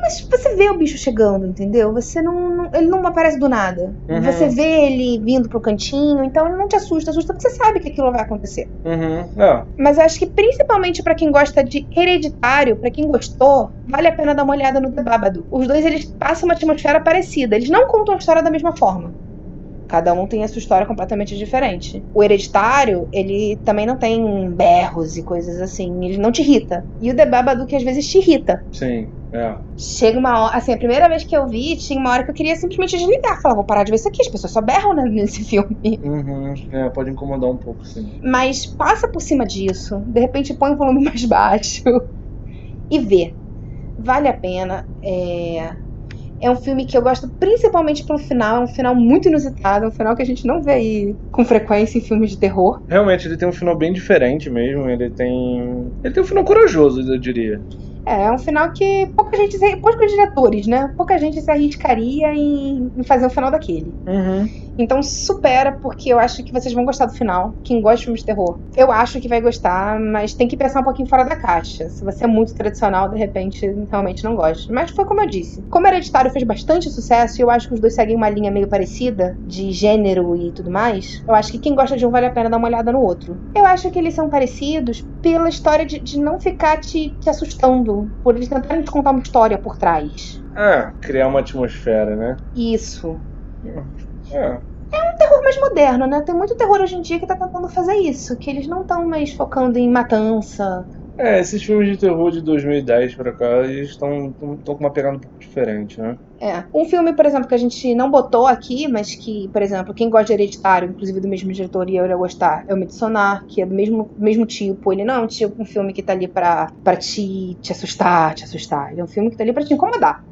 Mas você vê o bicho chegando, entendeu? Você ele não aparece do nada. Uhum. Você vê ele vindo pro cantinho, então ele não te assusta porque você sabe que aquilo vai acontecer. Uhum. Mas eu acho que principalmente pra quem gosta de Hereditário, pra quem gostou, vale a pena dar uma olhada no The Babadook. Os dois, eles passam uma atmosfera parecida. Eles não contam a história da mesma forma. Cada um tem a sua história completamente diferente. O Hereditário, ele também não tem berros e coisas assim. Ele não te irrita. E o The Babadook, às vezes, te irrita. Sim, Chega uma hora... Assim, a primeira vez que eu vi, tinha uma hora que eu queria simplesmente desligar. Falar, vou parar de ver isso aqui. As pessoas só berram nesse filme. Uhum. Pode incomodar um pouco, sim. Mas passa por cima disso. De repente, põe o volume mais baixo. E vê. Vale a pena. É um filme que eu gosto principalmente pelo final. É um final muito inusitado. É um final que a gente não vê aí com frequência em filmes de terror. Realmente, ele tem um final bem diferente mesmo. Ele tem um final corajoso, eu diria. É um final que poucos diretores, né? Pouca gente se arriscaria em fazer um final daquele. Uhum. Então supera, porque eu acho que vocês vão gostar do final. Quem gosta de filmes de terror, eu acho que vai gostar, mas tem que pensar um pouquinho fora da caixa. Se você é muito tradicional, de repente, realmente não gosta. Mas foi como eu disse. Como Hereditário fez bastante sucesso, e eu acho que os dois seguem uma linha meio parecida, de gênero e tudo mais, eu acho que quem gosta de um vale a pena dar uma olhada no outro. Eu acho que eles são parecidos pela história de não ficar te assustando, por eles tentarem te contar uma história por trás. Criar uma atmosfera, né? Isso. É um terror mais moderno, né? Tem muito terror hoje em dia que tá tentando fazer isso, que eles não estão mais focando em matança. Esses filmes de terror de 2010 pra cá, eles estão com uma pegada um pouco diferente, né? Um filme, por exemplo, que a gente não botou aqui, mas que, por exemplo, quem gosta de Hereditário, inclusive do mesmo diretor, e eu ia gostar, é o Midsommar, que é do mesmo tipo. Ele não é um filme que tá ali pra te assustar. Ele é um filme que tá ali pra te incomodar.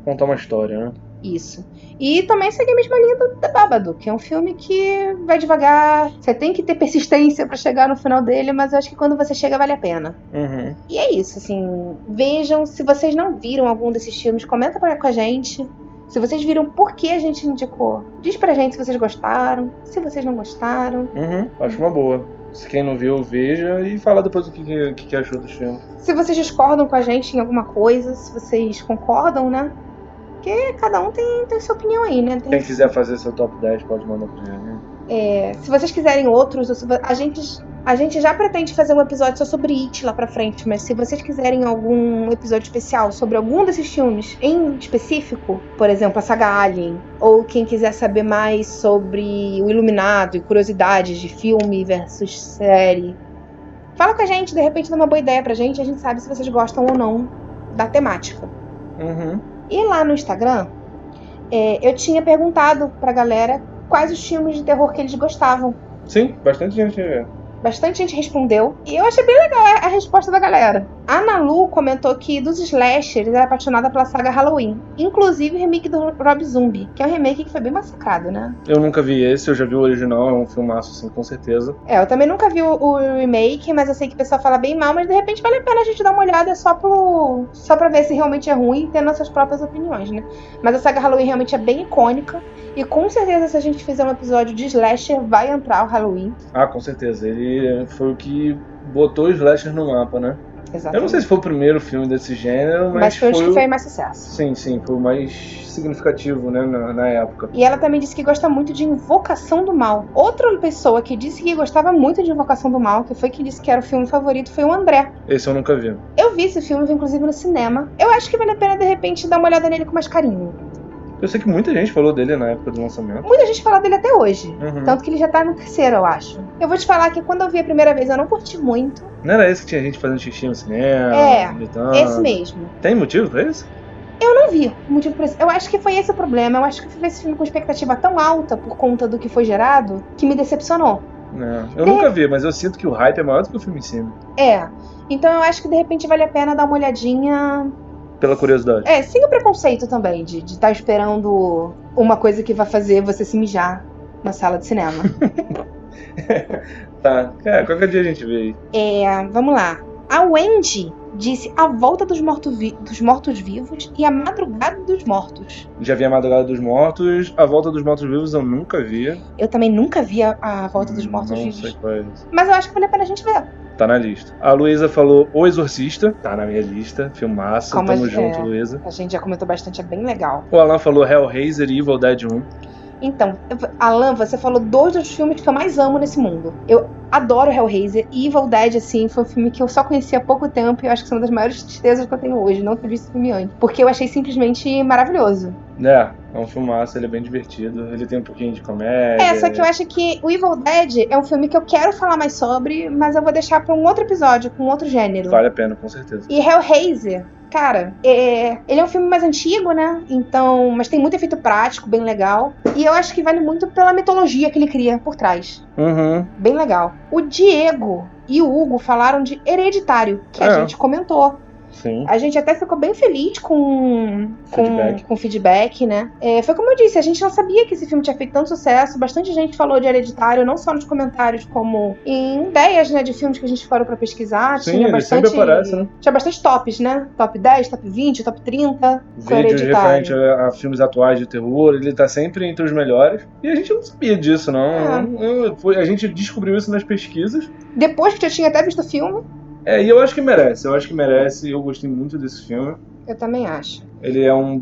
Contar uma história, né? Isso. E também segue a mesma linha do The Babadook, que é um filme que vai devagar, você tem que ter persistência pra chegar no final dele, mas eu acho que quando você chega vale a pena. Uhum. E é isso, assim, vejam, se vocês não viram algum desses filmes, comenta com a gente. Se vocês viram por que a gente indicou, diz pra gente se vocês gostaram, se vocês não gostaram. Acho uma boa. Se quem não viu, veja e fala depois o que achou do filme. Se vocês discordam com a gente em alguma coisa, se vocês concordam, né? Porque cada um tem sua opinião aí, né? Quem quiser fazer seu top 10 pode mandar pra gente. Se vocês quiserem outros, a gente já pretende fazer um episódio só sobre It lá pra frente, mas se vocês quiserem algum episódio especial sobre algum desses filmes em específico, por exemplo, a saga Alien, ou quem quiser saber mais sobre o Iluminado e curiosidades de filme versus série, fala com a gente, de repente dá uma boa ideia pra gente, a gente sabe se vocês gostam ou não da temática. E lá no Instagram, eu tinha perguntado pra galera quais os filmes de terror que eles gostavam. Sim, bastante gente. Bastante gente respondeu. E eu achei bem legal a resposta da galera. A Ana Lu comentou que dos slashers ela é apaixonada pela saga Halloween. Inclusive o remake do Rob Zombie, que é um remake que foi bem massacrado, né? Eu nunca vi esse, eu já vi o original, é um filmaço, assim, com certeza. Eu também nunca vi o remake, mas eu sei que o pessoal fala bem mal, mas de repente vale a pena a gente dar uma olhada só pra ver se realmente é ruim e ter nossas próprias opiniões, né? Mas a saga Halloween realmente é bem icônica. E com certeza, se a gente fizer um episódio de slasher, vai entrar o Halloween. Ah, com certeza. Ele foi o que botou o slasher no mapa, né? Exatamente. Eu não sei se foi o primeiro filme desse gênero, mas foi o que fez mais sucesso. Sim, foi o mais significativo, né, na época. E ela também disse que gosta muito de Invocação do Mal. Outra pessoa que disse que gostava muito de Invocação do Mal, que foi quem disse que era o filme favorito, foi o André. Esse eu nunca vi. Eu vi esse filme, inclusive, no cinema. Eu acho que vale a pena, de repente, dar uma olhada nele com mais carinho. Eu sei que muita gente falou dele na época do lançamento. Muita gente fala dele até hoje. Uhum. Tanto que ele já tá no terceiro, eu acho. Eu vou te falar que quando eu vi a primeira vez, eu não curti muito. Não era esse que tinha gente fazendo xixi no cinema? Gritando? Esse mesmo. Tem motivo pra isso? Eu não vi motivo pra isso. Eu acho que foi esse o problema. Eu acho que eu fui ver esse filme com expectativa tão alta por conta do que foi gerado, que me decepcionou. Eu nunca vi, mas eu sinto que o hype é maior do que o filme em si. Então eu acho que de repente vale a pena dar uma olhadinha... Pela curiosidade. Sem o preconceito também, de estar esperando uma coisa que vai fazer você se mijar na sala de cinema. Tá, qualquer dia a gente vê aí. Vamos lá. A Wendy disse A Volta dos Mortos-Vivos e A Madrugada dos Mortos. Já vi A Madrugada dos Mortos, A Volta dos Mortos-Vivos eu nunca vi. Eu também nunca vi a Volta dos Mortos-Vivos. Não sei qual é isso. Mas eu acho que vale a pena a gente ver. Tá na lista. A Luísa falou O Exorcista. Tá na minha lista. Filmaço. Tamo junto, Luísa. A gente já comentou bastante, é bem legal. O Alan falou Hellraiser e Evil Dead 1. Então, Alan, você falou 2 dos filmes que eu mais amo nesse mundo. Eu adoro Hellraiser e Evil Dead, assim, foi um filme que eu só conheci há pouco tempo e eu acho que são uma das maiores tristezas que eu tenho hoje, não ter visto esse filme antes. Porque eu achei simplesmente maravilhoso. É um filmaço, ele é bem divertido, ele tem um pouquinho de comédia. Só que eu acho que o Evil Dead é um filme que eu quero falar mais sobre, mas eu vou deixar pra um outro episódio, com outro gênero. Vale a pena, com certeza. E Hellraiser, cara, ele é um filme mais antigo, né? Então, mas tem muito efeito prático, bem legal. E eu acho que vale muito pela mitologia que ele cria por trás. Uhum. Bem legal. O Diego e o Hugo falaram de Hereditário, que a gente comentou. Sim. A gente até ficou bem feliz com feedback, né? Foi como eu disse, a gente não sabia que esse filme tinha feito tanto sucesso. Bastante gente falou de Hereditário, não só nos comentários, como em ideias, né, de filmes que a gente parou pra pesquisar. Sim, tinha bastante, sempre aparece, né? Tinha bastante tops, né? Top 10, top 20, top 30. Vídeos referentes a filmes atuais de terror, ele tá sempre entre os melhores. E a gente não sabia disso, não. A gente descobriu isso nas pesquisas. Depois que eu tinha até visto o filme. E eu acho que merece, eu gostei muito desse filme. Eu também acho. Ele é um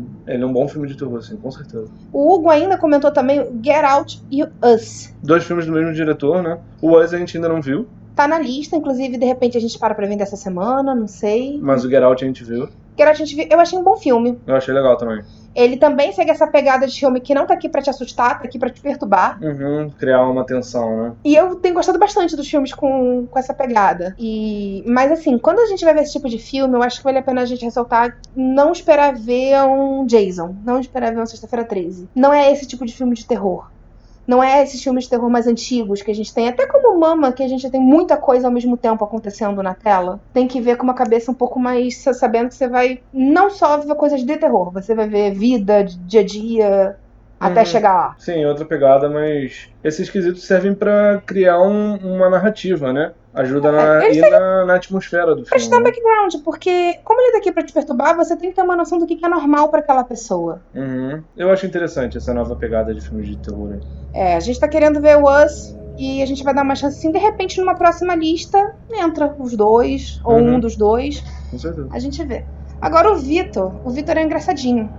bom filme de terror, assim, com certeza. O Hugo ainda comentou também Get Out e Us. 2 filmes do mesmo diretor, né? O Us a gente ainda não viu. Tá na lista, inclusive, de repente a gente para pra ver dessa semana, não sei. Mas o Get Out a gente viu. Get Out a gente viu, eu achei um bom filme. Eu achei legal também. Ele também segue essa pegada de filme que não tá aqui pra te assustar, tá aqui pra te perturbar. Criar uma tensão, né? E eu tenho gostado bastante dos filmes com essa pegada. Mas assim, quando a gente vai ver esse tipo de filme, eu acho que vale a pena a gente ressaltar não esperar ver um Jason, não esperar ver uma Sexta-feira 13. Não é esse tipo de filme de terror. Não é esses filmes de terror mais antigos que a gente tem. Até como Mama, que a gente tem muita coisa ao mesmo tempo acontecendo na tela. Tem que ver com uma cabeça um pouco mais sabendo que você vai não só ver coisas de terror. Você vai ver vida, dia a dia, até chegar lá. Sim, outra pegada, mas esses quesitos servem pra criar uma narrativa, né? Ajuda na atmosfera do filme. Pra te dar um background, porque como ele tá aqui pra te perturbar, você tem que ter uma noção do que é normal pra aquela pessoa. Eu acho interessante essa nova pegada de filmes de terror aí. A gente tá querendo ver o Us e a gente vai dar uma chance assim, de repente numa próxima lista entra os 2 ou um dos 2. Com certeza. A gente vê. Agora o Vitor é engraçadinho.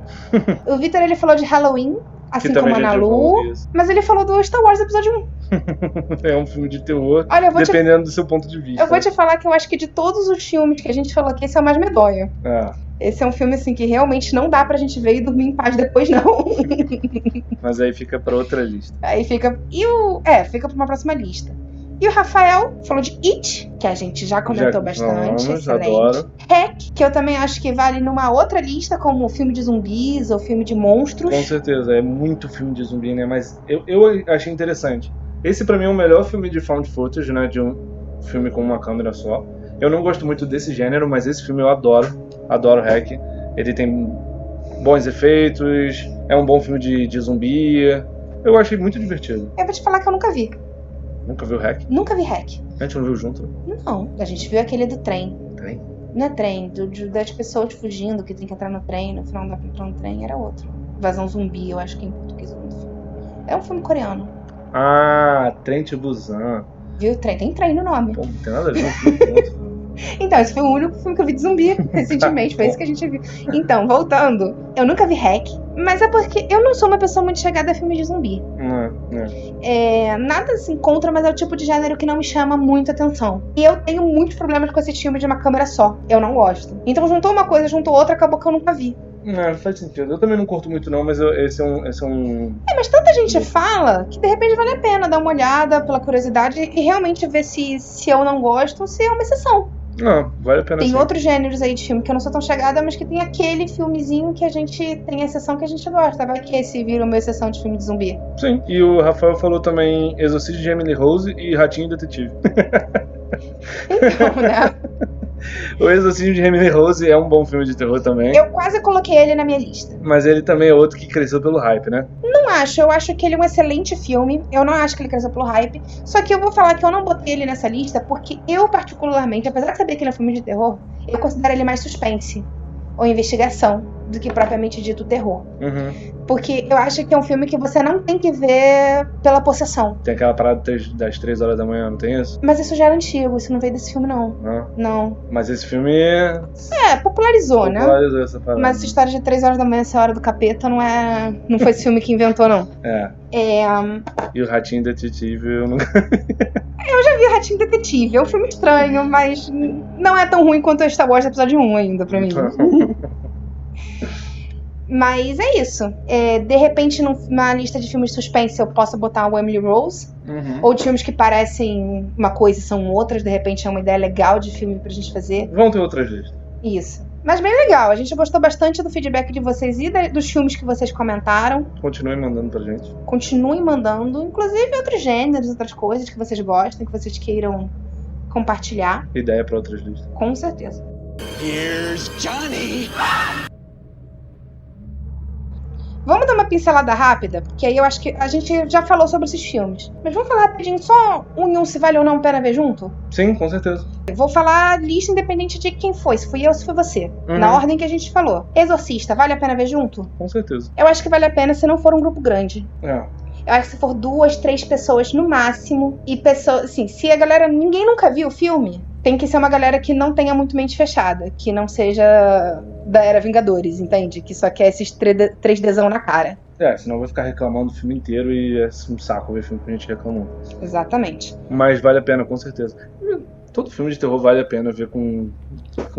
O Vitor, ele falou de Halloween, assim como a Ana Lu, mas ele falou do Star Wars Episódio 1. É um filme de terror, dependendo do seu ponto de vista. Eu vou te falar que eu acho que de todos os filmes que a gente falou aqui, esse é o mais medonho. Esse é um filme assim que realmente não dá pra gente ver e dormir em paz depois, não. Mas aí fica pra outra lista. Aí fica... fica pra uma próxima lista. E o Rafael falou de It, que a gente já comentou bastante. Excelente. Adoro. Hack, que eu também acho que vale numa outra lista, como filme de zumbis ou filme de monstros. Com certeza, é muito filme de zumbi, né? Mas eu achei interessante. Esse pra mim é o melhor filme de found footage, né? De um filme com uma câmera só. Eu não gosto muito desse gênero, mas esse filme eu adoro. Adoro Hack. Ele tem bons efeitos, é um bom filme de zumbi. Eu achei muito divertido. Eu vou te falar que eu nunca vi. Nunca viu Hack? Nunca vi Hack. A gente não viu junto? Não, a gente viu aquele do trem. Trem? Não é trem, das pessoas fugindo, que tem que entrar no trem, no final não dá pra entrar no trem, era outro. Invasão Zumbi, eu acho que em português é o nome do filme. É um filme coreano. Ah, Trem to Busan. Viu? Trem, tem trem no nome. Pô, não tem nada a ver com o filme. Então, esse foi o único filme que eu vi de zumbi recentemente, foi esse que a gente viu. Então, voltando, eu nunca vi Hack, mas é porque eu não sou uma pessoa muito chegada a filmes de zumbi. Nada assim contra, mas é o tipo de gênero que não me chama muita atenção. E eu tenho muitos problemas com esse filme de uma câmera só. Eu não gosto. Então, juntou uma coisa, juntou outra, acabou que eu nunca vi. Não, faz sentido. Eu também não curto muito não, mas esse é um... mas tanta gente fala que de repente vale a pena dar uma olhada pela curiosidade e realmente ver se eu não gosto ou se é uma exceção. Não, vale a pena. Tem sim. outros gêneros aí de filme que eu não sou tão chegada, mas que tem aquele filmezinho que a gente tem a exceção que a gente gosta. Vai que esse vira uma exceção de filme de zumbi. Sim, e o Rafael falou também Exorcismo de Emily Rose e Ratinho Detetive. Então, né? O Exorcismo de Emily Rose é um bom filme de terror também. Eu quase coloquei ele na minha lista. Mas ele também é outro que cresceu pelo hype, né? Não acho, eu acho que ele é um excelente filme. Eu não acho que ele cresceu pelo hype. Só que eu vou falar que eu não botei ele nessa lista porque eu, particularmente, apesar de saber que ele é um filme de terror, eu considero ele mais suspense ou investigação do que propriamente dito terror. Uhum. Porque eu acho que é um filme que você não tem que ver pela possessão. Tem aquela parada das 3 horas da manhã, não tem isso? Mas isso já era antigo, isso não veio desse filme, não. Não. Mas esse filme... popularizou, né? Popularizou essa parada. Mas essa história de 3 horas da manhã ser a hora do capeta não foi esse filme que inventou, não. E o Ratinho Detetive eu nunca... Eu já vi o Ratinho Detetive. É um filme estranho, mas não é tão ruim quanto o Star Wars episódio 1 ainda, pra mim. Mas é isso. De repente, numa lista de filmes de suspense, eu posso botar o Emily Rose. Uhum. Ou de filmes que parecem uma coisa e são outras. De repente, é uma ideia legal de filme pra gente fazer. Vão ter outras listas. Isso. Mas bem legal. A gente gostou bastante do feedback de vocês e dos filmes que vocês comentaram. Continuem mandando pra gente. Continuem mandando. Inclusive outros gêneros, outras coisas que vocês gostem, que vocês queiram compartilhar. Ideia pra outras listas. Com certeza. Here's Johnny! Vamos dar uma pincelada rápida, porque aí eu acho que a gente já falou sobre esses filmes. Mas vamos falar rapidinho, só um se vale ou não a pena ver junto? Sim, com certeza. Eu vou falar a lista independente de quem foi, se fui eu ou se foi você. Uhum. Na ordem que a gente falou. Exorcista, vale a pena ver junto? Com certeza. Eu acho que vale a pena se não for um grupo grande. Eu acho que se for 2, 3 pessoas no máximo, e pessoas, assim, se a galera, ninguém nunca viu o filme, tem que ser uma galera que não tenha muito mente fechada, que não seja da era Vingadores, entende? Que só quer esses 3Dzão na cara. Senão vai ficar reclamando o filme inteiro e é um saco ver filme que a gente reclamou. Exatamente. Mas vale a pena, com certeza. Todo filme de terror vale a pena ver com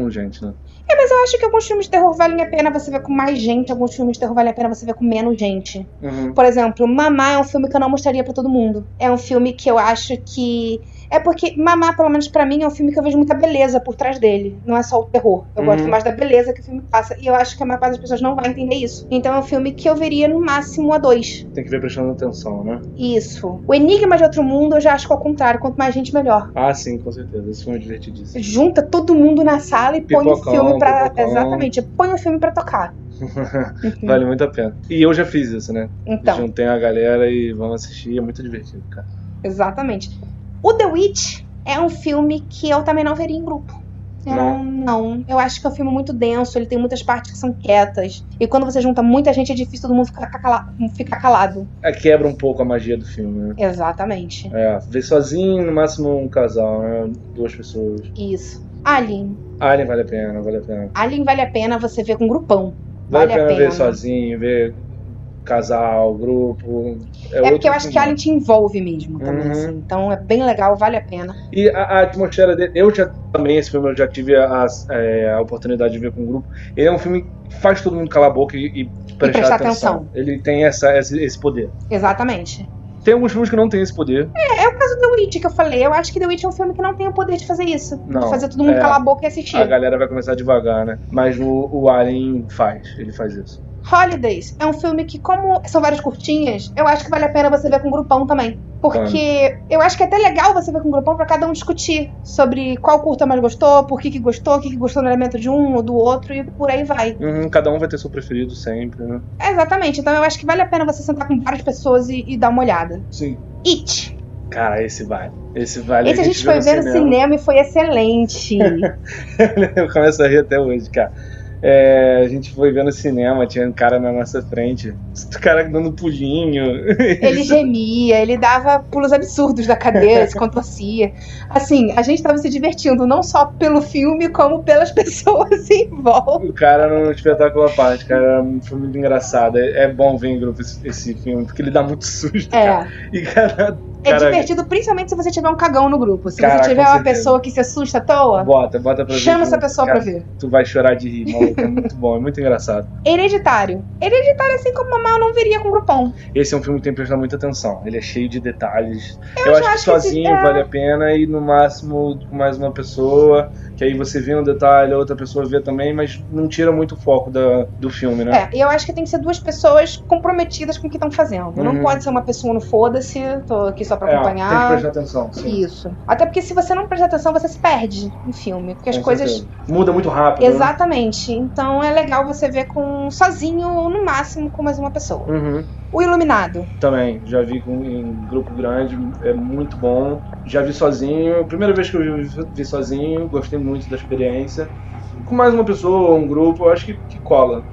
gente, né? Mas eu acho que alguns filmes de terror valem a pena você ver com mais gente, alguns filmes de terror valem a pena você ver com menos gente. Uhum. Por exemplo, Mamá é um filme que eu não mostraria pra todo mundo. É um filme que eu acho que... É porque Mamá, pelo menos pra mim, é um filme que eu vejo muita beleza por trás dele. Não é só o terror. Eu gosto mais da beleza que o filme passa. E eu acho que a maior parte das pessoas não vai entender isso. Então é um filme que eu veria no máximo a 2. Tem que ver prestando atenção, né? Isso. O Enigma de Outro Mundo eu já acho que é o contrário. Quanto mais gente, melhor. Ah, sim, com certeza. Esse filme é divertidíssimo. Junta todo mundo na sala e põe o filme pra... Pipocão. Exatamente. Põe o filme pra tocar. Vale muito a pena. E eu já fiz isso, né? Então. Juntei a galera e vamos assistir. É muito divertido, cara. Exatamente. O The Witch é um filme que eu também não veria em grupo. Não. Eu acho que é um filme muito denso, ele tem muitas partes que são quietas. E quando você junta muita gente, é difícil todo mundo ficar calado. Quebra um pouco a magia do filme, né? Exatamente. Ver sozinho, no máximo um casal, né? 2 pessoas. Isso. Alien vale a pena. Alien vale a pena você ver com um grupão. Vale a pena ver sozinho, ver casal, grupo. Porque eu acho que Alien te envolve mesmo também, assim. Então é bem legal, vale a pena. E a atmosfera dele, esse filme eu já tive a oportunidade de ver com um grupo. Ele é um filme que faz todo mundo calar a boca e prestar atenção. Ele tem esse poder. Exatamente. Tem alguns filmes que não tem esse poder. É o caso do The Witch que eu falei. Eu acho que The Witch é um filme que não tem o poder de fazer isso. Não, de fazer todo mundo calar a boca e assistir. A galera vai começar devagar, né? Mas o Alien ele faz isso. Holidays é um filme que, como são várias curtinhas, eu acho que vale a pena você ver com um grupão também. Porque eu acho que é até legal você ver com um grupão pra cada um discutir sobre qual curta mais gostou, por que gostou, o que gostou no elemento de um ou do outro, e por aí vai. Cada um vai ter seu preferido sempre, né? Exatamente, então eu acho que vale a pena você sentar com várias pessoas e dar uma olhada. Sim. It. Cara, esse vale. Esse vale. Esse a gente foi ver no cinema e foi excelente. Eu começo a rir até hoje, cara. A gente foi ver no cinema, tinha um cara na nossa frente, o cara dando pulinho. Ele gemia, ele dava pulos absurdos da cadeira, se contorcia. Assim, a gente tava se divertindo, não só pelo filme, como pelas pessoas em volta. O cara no espetáculo à parte, cara, foi muito engraçado. É bom ver em grupo esse filme, porque ele dá muito susto, cara. E é divertido, principalmente se você tiver um cagão no grupo. Se Caraca, você tiver uma pessoa que se assusta à toa, bota pra ver. Chama essa pessoa cara, pra ver. Tu vai chorar de rir, maluco. É muito bom, é muito engraçado. Hereditário, assim como Mamá, eu não veria com grupão. Esse é um filme que tem que prestar muita atenção. Ele é cheio de detalhes. Eu acho que sozinho vale a pena e no máximo com mais uma pessoa, que aí você vê um detalhe, a outra pessoa vê também, mas não tira muito o foco do filme, né? E eu acho que tem que ser duas pessoas comprometidas com o que estão fazendo. Não pode ser uma pessoa no foda-se, tô aqui só pra acompanhar. Tem que prestar atenção, sim. Isso. Até porque se você não prestar atenção, você se perde no filme. Porque as coisas... muda muito rápido. Exatamente. Né? Então é legal você ver sozinho ou no máximo com mais uma pessoa. O Iluminado. Também, já vi em grupo grande, é muito bom. Já vi sozinho, primeira vez que eu vi sozinho, gostei muito da experiência. Com mais uma pessoa, um grupo, eu acho que cola.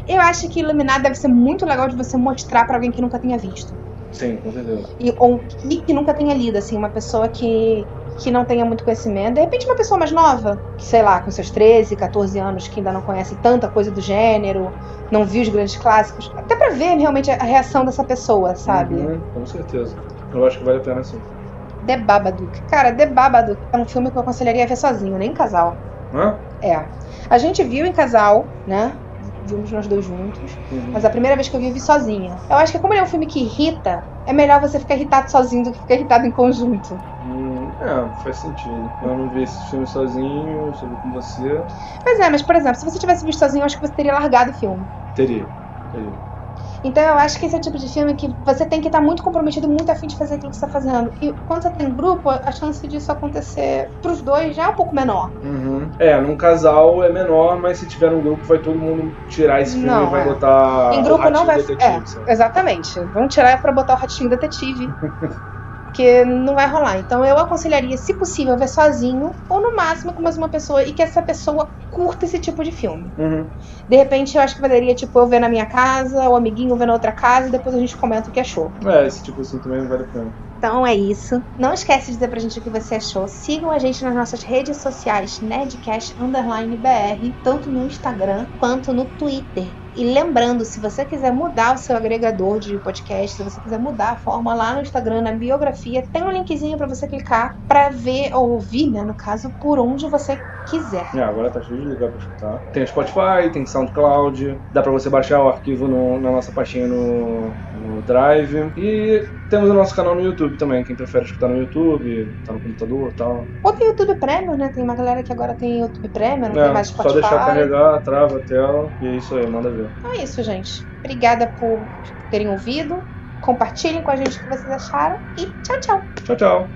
Eu acho que Iluminado deve ser muito legal de você mostrar pra alguém que nunca tenha visto. Sim, com certeza. Ou que nunca tenha lido, assim, uma pessoa que não tenha muito conhecimento. De repente uma pessoa mais nova, que sei lá, com seus 13, 14 anos, que ainda não conhece tanta coisa do gênero, não viu os grandes clássicos. Até pra ver realmente a reação dessa pessoa, sabe? Com certeza. Eu acho que vale a pena sim. The Babadook. Cara, The Babadook é um filme que eu aconselharia a ver sozinho, nem em casal. A gente viu em casal, né? Vimos nós dois juntos. Mas a primeira vez que eu vi sozinha. Eu acho que como ele é um filme que irrita, é melhor você ficar irritado sozinho do que ficar irritado em conjunto. Faz sentido. Eu não vi esse filme sozinho, eu só vi com você. Pois mas por exemplo, se você tivesse visto sozinho, eu acho que você teria largado o filme. Teria. Então eu acho que esse é o tipo de filme que você tem que estar muito comprometido, muito afim de fazer aquilo que você está fazendo. E quando você tem grupo, a chance disso acontecer pros dois já é um pouco menor. Num casal é menor, mas se tiver um grupo, vai todo mundo tirar esse filme e vai botar em grupo o não vai. Detetive, exatamente. Vão tirar pra botar o Ratinho Detetive. Porque não vai rolar. Então eu aconselharia, se possível, ver sozinho ou no máximo com mais uma pessoa e que essa pessoa curta esse tipo de filme. De repente eu acho que valeria eu ver na minha casa, o amiguinho ver na outra casa e depois a gente comenta o que achou. Esse tipo assim também vale a pena. Então é isso. Não esquece de dizer pra gente o que você achou. Sigam a gente nas nossas redes sociais, Nerdcast_BR, tanto no Instagram quanto no Twitter. E lembrando, se você quiser mudar o seu agregador de podcast, se você quiser mudar a forma lá no Instagram, na biografia, tem um linkzinho pra você clicar pra ver, ou ouvir, né, no caso, por onde você quiser. Agora tá cheio de lugar pra escutar. Tem Spotify, tem SoundCloud, dá pra você baixar o arquivo na nossa pastinha no Drive. E temos o nosso canal no YouTube também, quem prefere escutar no YouTube, tá no computador e tal. Ou tem YouTube Premium, né? Tem uma galera que agora tem YouTube Premium, não tem mais Spotify. Só deixar carregar, trava a tela e é isso aí, manda ver. Então é isso, gente. Obrigada por terem ouvido. Compartilhem com a gente o que vocês acharam e tchau, tchau. Tchau, tchau.